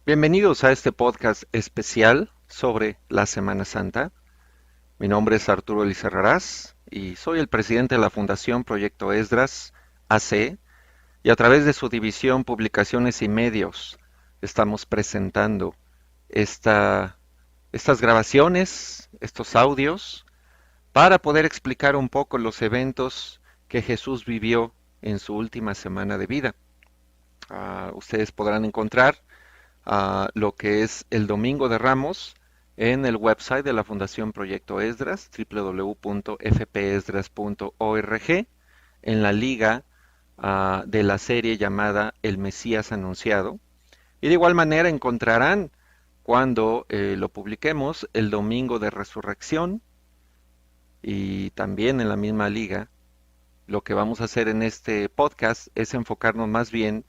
Bienvenidos a este podcast especial sobre la Semana Santa. Mi nombre es Arturo Elizarrarás y soy el presidente de la Fundación Proyecto Esdras AC, y a través de su división Publicaciones y Medios estamos presentando esta- estas grabaciones, estos audios, para poder explicar un poco los eventos que Jesús vivió en su última semana de vida. Ustedes podrán encontrar lo que es el Domingo de Ramos en el website de la Fundación Proyecto Esdras, www.fpesdras.org, en la liga de la serie llamada El Mesías Anunciado. Y de igual manera encontrarán, cuando lo publiquemos, el Domingo de Resurrección, y también en la misma liga. Lo que vamos a hacer en este podcast es enfocarnos más bien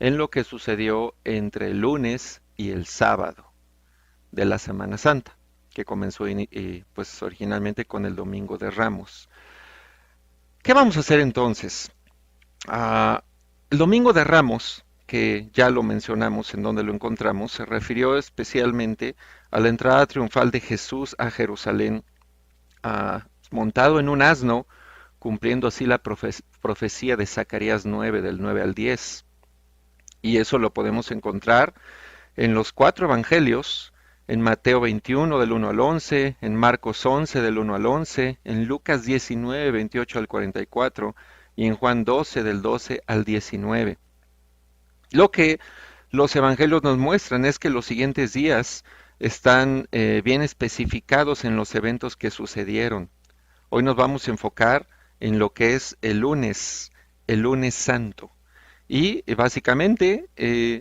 en lo que sucedió entre el lunes y el sábado de la Semana Santa, que comenzó pues originalmente con el Domingo de Ramos. ¿Qué vamos a hacer entonces? Ah, el Domingo de Ramos, que ya lo mencionamos en donde lo encontramos, se refirió especialmente a la entrada triunfal de Jesús a Jerusalén, montado en un asno, cumpliendo así la profecía de Zacarías 9, del 9 al 10. Y eso lo podemos encontrar en los cuatro evangelios: en Mateo 21 del 1 al 11, en Marcos 11 del 1 al 11, en Lucas 19, 28 al 44 y en Juan 12 del 12 al 19. Lo que los evangelios nos muestran es que los siguientes días están bien especificados en los eventos que sucedieron. Hoy nos vamos a enfocar en lo que es el lunes santo. Y básicamente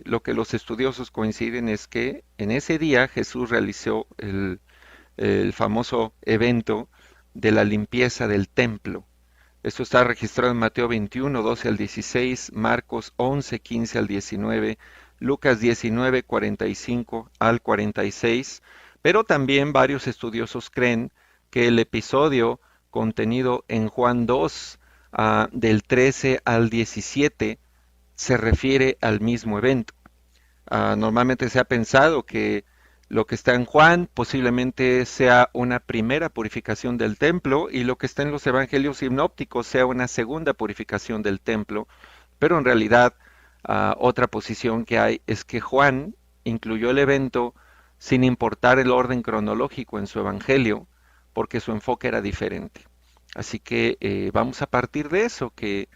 lo que los estudiosos coinciden es que en ese día Jesús realizó el famoso evento de la limpieza del templo. Esto está registrado en Mateo 21, 12 al 16, Marcos 11, 15 al 19, Lucas 19, 45 al 46, pero también varios estudiosos creen que el episodio contenido en Juan 2, del 13 al 17, se refiere al mismo evento. Normalmente se ha pensado que lo que está en Juan posiblemente sea una primera purificación del templo, y lo que está en los evangelios sinópticos sea una segunda purificación del templo, pero en realidad otra posición que hay es que Juan incluyó el evento sin importar el orden cronológico en su evangelio, porque su enfoque era diferente. Así que vamos a partir de eso, que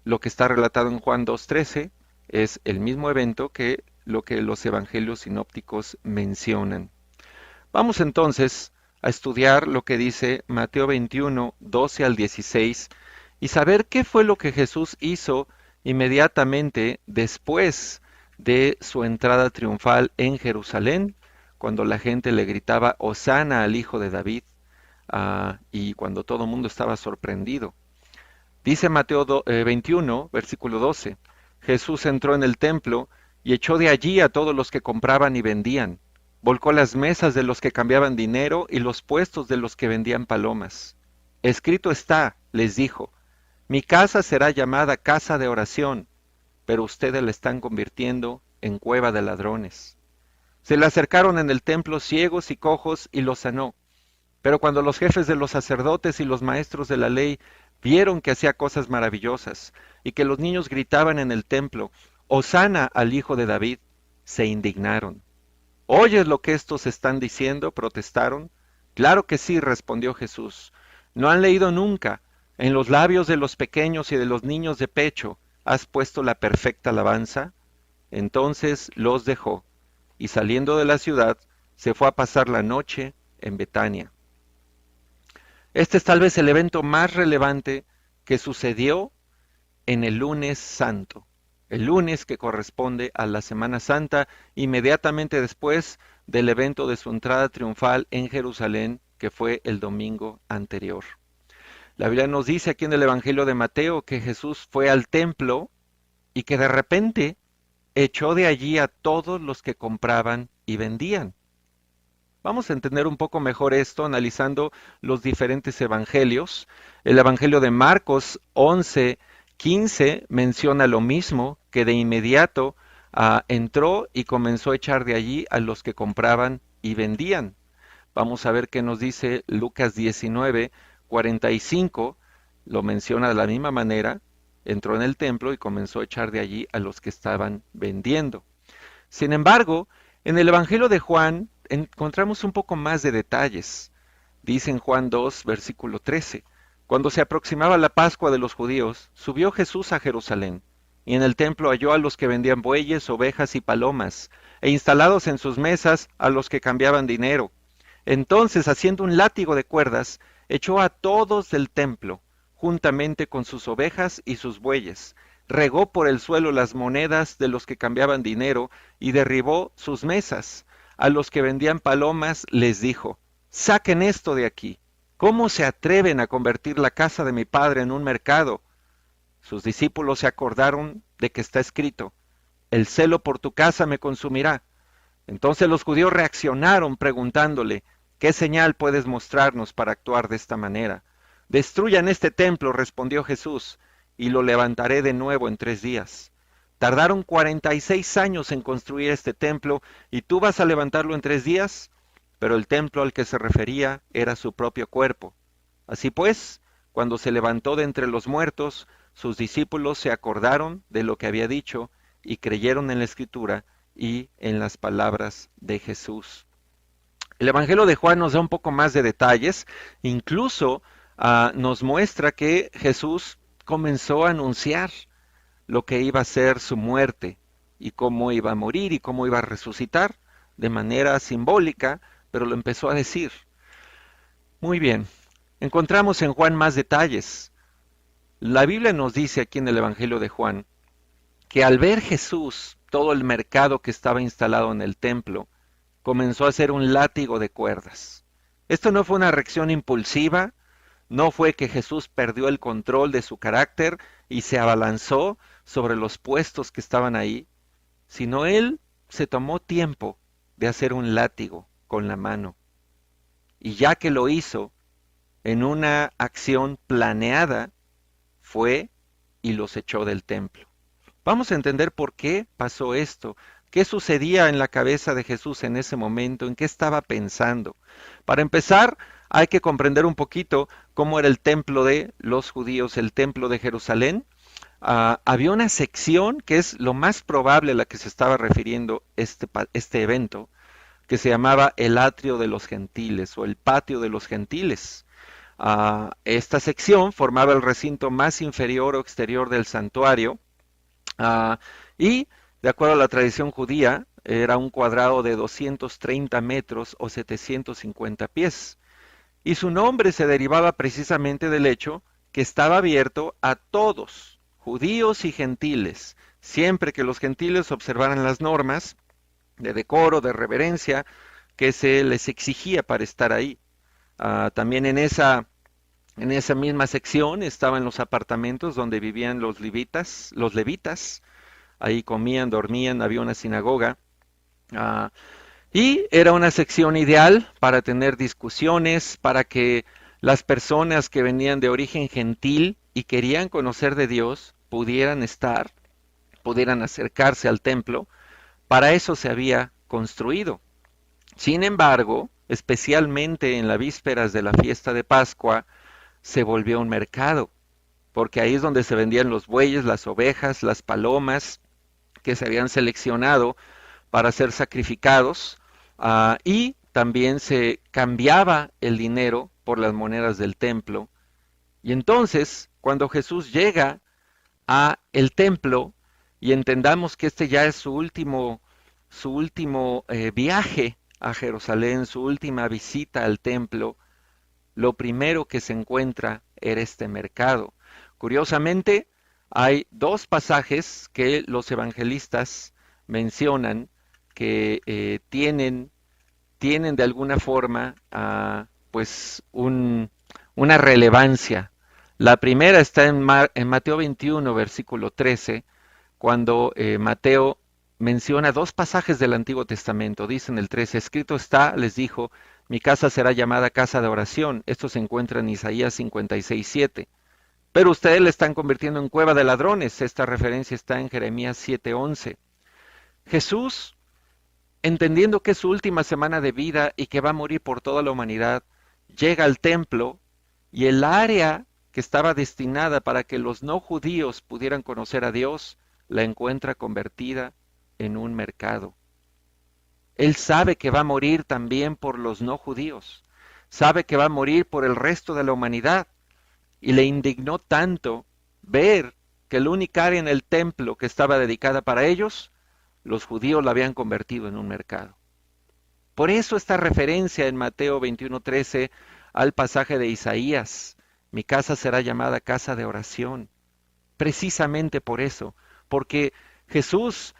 lo que está relatado en Juan 2.13 es el mismo evento que lo que los evangelios sinópticos mencionan. Vamos entonces a estudiar lo que dice Mateo 21, 12 al 16, y saber qué fue lo que Jesús hizo inmediatamente después de su entrada triunfal en Jerusalén, cuando la gente le gritaba Hosana al Hijo de David, y cuando todo el mundo estaba sorprendido. Dice Mateo 21, versículo 12, Jesús entró en el templo y echó de allí a todos los que compraban y vendían. Volcó las mesas de los que cambiaban dinero y los puestos de los que vendían palomas. Escrito está, les dijo, mi casa será llamada casa de oración, pero ustedes la están convirtiendo en cueva de ladrones. Se le acercaron en el templo ciegos y cojos y los sanó. Pero cuando los jefes de los sacerdotes y los maestros de la ley vieron que hacía cosas maravillosas y que los niños gritaban en el templo, Hosana al Hijo de David, se indignaron. ¿Oyes lo que estos están diciendo?, protestaron. Claro que sí, respondió Jesús. ¿No han leído nunca? En los labios de los pequeños y de los niños de pecho has puesto la perfecta alabanza. Entonces los dejó, y saliendo de la ciudad, se fue a pasar la noche en Betania. Este es tal vez el evento más relevante que sucedió en el lunes santo, el lunes que corresponde a la Semana Santa, inmediatamente después del evento de su entrada triunfal en Jerusalén, que fue el domingo anterior. La Biblia nos dice aquí en el Evangelio de Mateo que Jesús fue al templo y que de repente echó de allí a todos los que compraban y vendían. Vamos a entender un poco mejor esto analizando los diferentes evangelios. El evangelio de Marcos 11, 15 menciona lo mismo, que de inmediato entró y comenzó a echar de allí a los que compraban y vendían. Vamos a ver qué nos dice Lucas 19:45. Lo menciona de la misma manera. Entró en el templo y comenzó a echar de allí a los que estaban vendiendo. Sin embargo, en el Evangelio de Juan encontramos un poco más de detalles. Dice en Juan 2, versículo 13, cuando se aproximaba la Pascua de los judíos, subió Jesús a Jerusalén, y en el templo halló a los que vendían bueyes, ovejas y palomas, e instalados en sus mesas a los que cambiaban dinero. Entonces, haciendo un látigo de cuerdas, echó a todos del templo, juntamente con sus ovejas y sus bueyes, regó por el suelo las monedas de los que cambiaban dinero y derribó sus mesas. A los que vendían palomas les dijo, saquen esto de aquí. ¿Cómo se atreven a convertir la casa de mi padre en un mercado? Sus discípulos se acordaron de que está escrito, el celo por tu casa me consumirá. Entonces los judíos reaccionaron preguntándole, ¿qué señal puedes mostrarnos para actuar de esta manera? Destruyan este templo, respondió Jesús, y lo levantaré de nuevo en 3 días. Tardaron 46 años en construir este templo, ¿y tú vas a levantarlo en 3 días? Pero el templo al que se refería era su propio cuerpo. Así pues, cuando se levantó de entre los muertos, sus discípulos se acordaron de lo que había dicho y creyeron en la Escritura y en las palabras de Jesús. El Evangelio de Juan nos da un poco más de detalles, incluso nos muestra que Jesús comenzó a anunciar lo que iba a ser su muerte y cómo iba a morir y cómo iba a resucitar de manera simbólica, pero lo empezó a decir. Muy bien, encontramos en Juan más detalles. La Biblia nos dice aquí en el Evangelio de Juan que al ver Jesús todo el mercado que estaba instalado en el templo, comenzó a hacer un látigo de cuerdas. Esto no fue una reacción impulsiva, no fue que Jesús perdió el control de su carácter y se abalanzó sobre los puestos que estaban ahí, sino él se tomó tiempo de hacer un látigo con la mano. Y ya que lo hizo en una acción planeada, fue y los echó del templo. Vamos a entender por qué pasó esto, qué sucedía en la cabeza de Jesús en ese momento, en qué estaba pensando. Para empezar, hay que comprender un poquito cómo era el templo de los judíos, el templo de Jerusalén. Había una sección que es lo más probable a la que se estaba refiriendo este evento, que se llamaba el atrio de los gentiles o el patio de los gentiles. Esta sección formaba el recinto más inferior o exterior del santuario, y de acuerdo a la tradición judía, era un cuadrado de 230 metros o 750 pies. Y su nombre se derivaba precisamente del hecho que estaba abierto a todos, judíos y gentiles, siempre que los gentiles observaran las normas de decoro, de reverencia, que se les exigía para estar ahí. También en esa misma sección estaban los apartamentos donde vivían los levitas, ahí comían, dormían, había una sinagoga, ah, y era una sección ideal para tener discusiones, para que las personas que venían de origen gentil y querían conocer de Dios pudieran estar, pudieran acercarse al templo. Para eso se había construido. Sin embargo, especialmente en las vísperas de la fiesta de Pascua, se volvió un mercado, porque ahí es donde se vendían los bueyes, las ovejas, las palomas que se habían seleccionado para ser sacrificados, y también se cambiaba el dinero por las monedas del templo. Y entonces, cuando Jesús llega a el templo, y entendamos que este ya es su último viaje a Jerusalén, su última visita al templo, lo primero que se encuentra era este mercado. Curiosamente, hay dos pasajes que los evangelistas mencionan que tienen de alguna forma pues una relevancia. La primera está en Mateo 21, versículo 13, cuando Mateo menciona dos pasajes del Antiguo Testamento. Dice en el 13, escrito está, les dijo, mi casa será llamada casa de oración. Esto se encuentra en Isaías 56, 7. Pero ustedes la están convirtiendo en cueva de ladrones. Esta referencia está en Jeremías 7:11. Jesús, entendiendo que es su última semana de vida y que va a morir por toda la humanidad, llega al templo y el área que estaba destinada para que los no judíos pudieran conocer a Dios, la encuentra convertida en un mercado. Él sabe que va a morir también por los no judíos, sabe que va a morir por el resto de la humanidad, y le indignó tanto ver que la única área en el templo que estaba dedicada para ellos, los judíos la habían convertido en un mercado. Por eso esta referencia en Mateo 21:13 al pasaje de Isaías, mi casa será llamada casa de oración, precisamente por eso, porque Jesús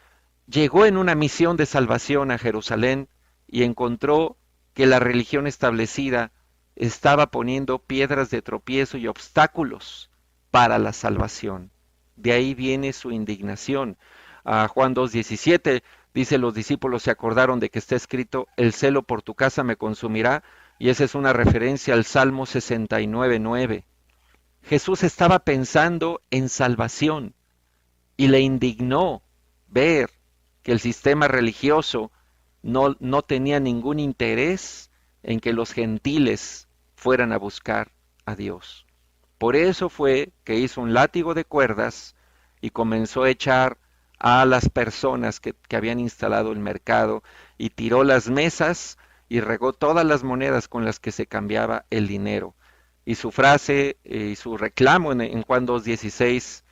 llegó en una misión de salvación a Jerusalén y encontró que la religión establecida estaba poniendo piedras de tropiezo y obstáculos para la salvación. De ahí viene su indignación. Juan 2:17 dice, los discípulos se acordaron de que está escrito, el celo por tu casa me consumirá, y esa es una referencia al Salmo 69:9. Jesús estaba pensando en salvación y le indignó ver que el sistema religioso no tenía ningún interés en que los gentiles fueran a buscar a Dios. Por eso fue que hizo un látigo de cuerdas y comenzó a echar a las personas que habían instalado el mercado y tiró las mesas y regó todas las monedas con las que se cambiaba el dinero. Y su frase y su reclamo en Juan 2:16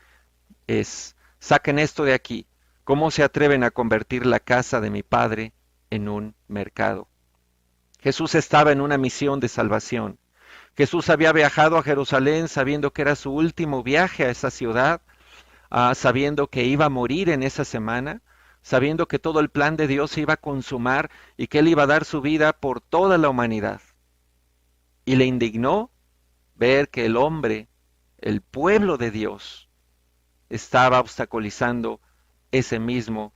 es, saquen esto de aquí, ¿cómo se atreven a convertir la casa de mi padre en un mercado? Jesús estaba en una misión de salvación. Jesús había viajado a Jerusalén sabiendo que era su último viaje a esa ciudad, sabiendo que iba a morir en esa semana, sabiendo que todo el plan de Dios se iba a consumar y que Él iba a dar su vida por toda la humanidad. Y le indignó ver que el hombre, el pueblo de Dios, estaba obstaculizando ese mismo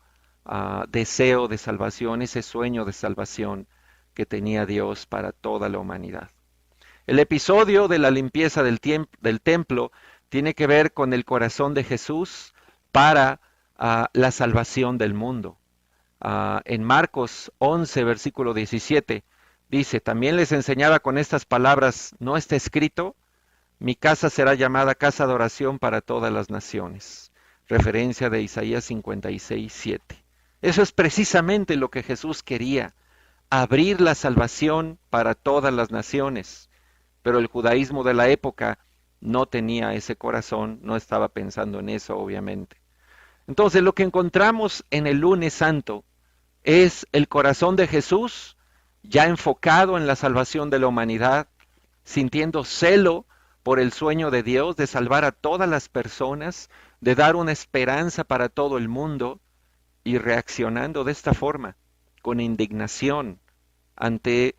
deseo de salvación, ese sueño de salvación que tenía Dios para toda la humanidad. El episodio de la limpieza del templo tiene que ver con el corazón de Jesús para la salvación del mundo. En Marcos 11, versículo 17, dice, también les enseñaba con estas palabras, ¿no está escrito? Mi casa será llamada casa de oración para todas las naciones. Referencia de Isaías 56:7. Eso es precisamente lo que Jesús quería, abrir la salvación para todas las naciones. Pero el judaísmo de la época no tenía ese corazón, no estaba pensando en eso, obviamente. Entonces, lo que encontramos en el lunes santo es el corazón de Jesús ya enfocado en la salvación de la humanidad, sintiendo celo por el sueño de Dios de salvar a todas las personas, de dar una esperanza para todo el mundo, y reaccionando de esta forma, con indignación ante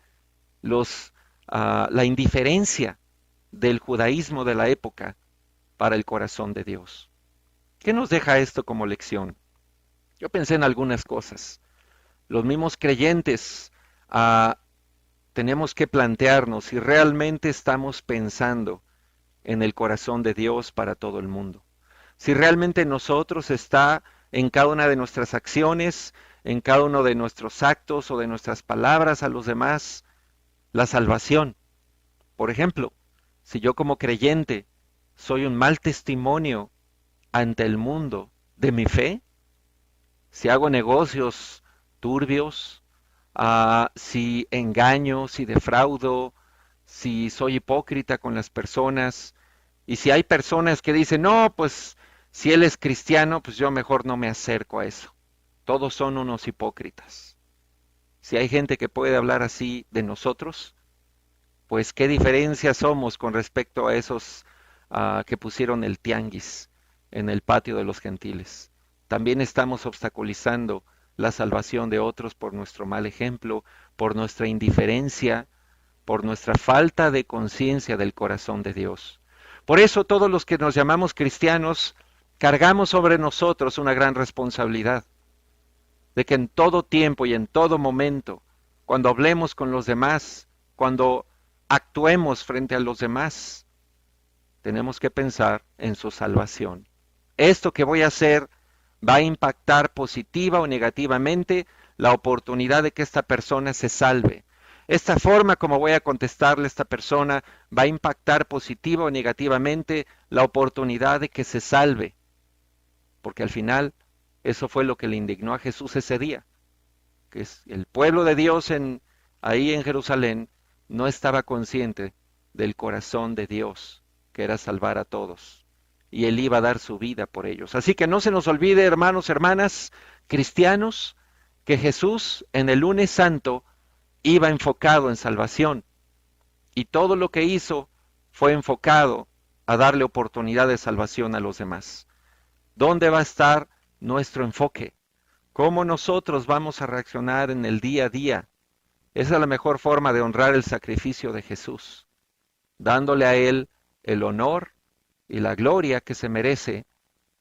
la indiferencia del judaísmo de la época para el corazón de Dios. ¿Qué nos deja esto como lección? Yo pensé en algunas cosas. Los mismos creyentes tenemos que plantearnos si realmente estamos pensando en el corazón de Dios para todo el mundo. Si realmente nosotros está en cada una de nuestras acciones, en cada uno de nuestros actos o de nuestras palabras a los demás, la salvación. Por ejemplo, si yo como creyente soy un mal testimonio ante el mundo de mi fe, si hago negocios turbios, si engaño, si defraudo, si soy hipócrita con las personas, y si hay personas que dicen, no, pues si él es cristiano, pues yo mejor no me acerco a eso. Todos son unos hipócritas. Si hay gente que puede hablar así de nosotros, pues qué diferencia somos con respecto a esos que pusieron el tianguis en el patio de los gentiles. También estamos obstaculizando la salvación de otros por nuestro mal ejemplo, por nuestra indiferencia, por nuestra falta de conciencia del corazón de Dios. Por eso todos los que nos llamamos cristianos cargamos sobre nosotros una gran responsabilidad de que en todo tiempo y en todo momento, cuando hablemos con los demás, cuando actuemos frente a los demás, tenemos que pensar en su salvación. Esto que voy a hacer va a impactar positiva o negativamente la oportunidad de que esta persona se salve. Esta forma como voy a contestarle a esta persona va a impactar positiva o negativamente la oportunidad de que se salve, porque al final eso fue lo que le indignó a Jesús ese día, que es el pueblo de Dios ahí en Jerusalén no estaba consciente del corazón de Dios, que era salvar a todos. Y Él iba a dar su vida por ellos. Así que no se nos olvide, hermanos, hermanas, cristianos, que Jesús en el lunes santo iba enfocado en salvación. Y todo lo que hizo fue enfocado a darle oportunidad de salvación a los demás. ¿Dónde va a estar nuestro enfoque? ¿Cómo nosotros vamos a reaccionar en el día a día? Esa es la mejor forma de honrar el sacrificio de Jesús, dándole a Él el honor y la gloria que se merece,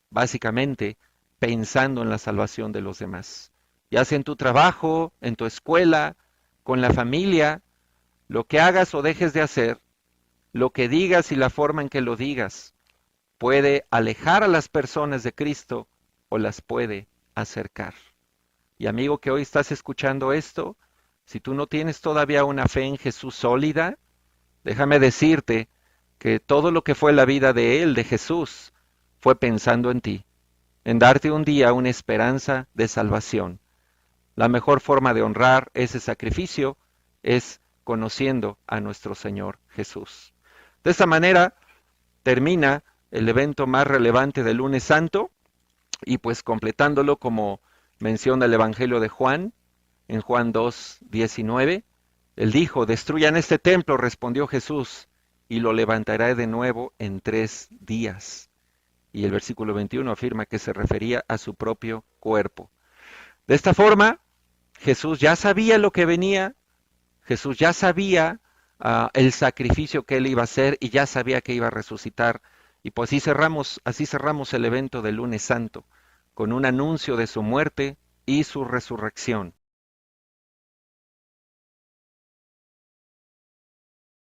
básicamente pensando en la salvación de los demás. Ya sea en tu trabajo, en tu escuela, con la familia, lo que hagas o dejes de hacer, lo que digas y la forma en que lo digas, puede alejar a las personas de Cristo o las puede acercar. Y amigo que hoy estás escuchando esto, si tú no tienes todavía una fe en Jesús sólida, déjame decirte que todo lo que fue la vida de Él, de Jesús, fue pensando en ti, en darte un día una esperanza de salvación. La mejor forma de honrar ese sacrificio es conociendo a nuestro Señor Jesús. De esta manera termina el evento más relevante del lunes santo y pues completándolo como menciona el Evangelio de Juan, en Juan 2:19, él dijo, destruyan este templo, respondió Jesús, y lo levantaré de nuevo en 3 días. Y el versículo 21 afirma que se refería a su propio cuerpo. De esta forma, Jesús ya sabía lo que venía, Jesús ya sabía el sacrificio que él iba a hacer y ya sabía que iba a resucitar. Y pues así cerramos el evento del lunes santo, con un anuncio de su muerte y su resurrección.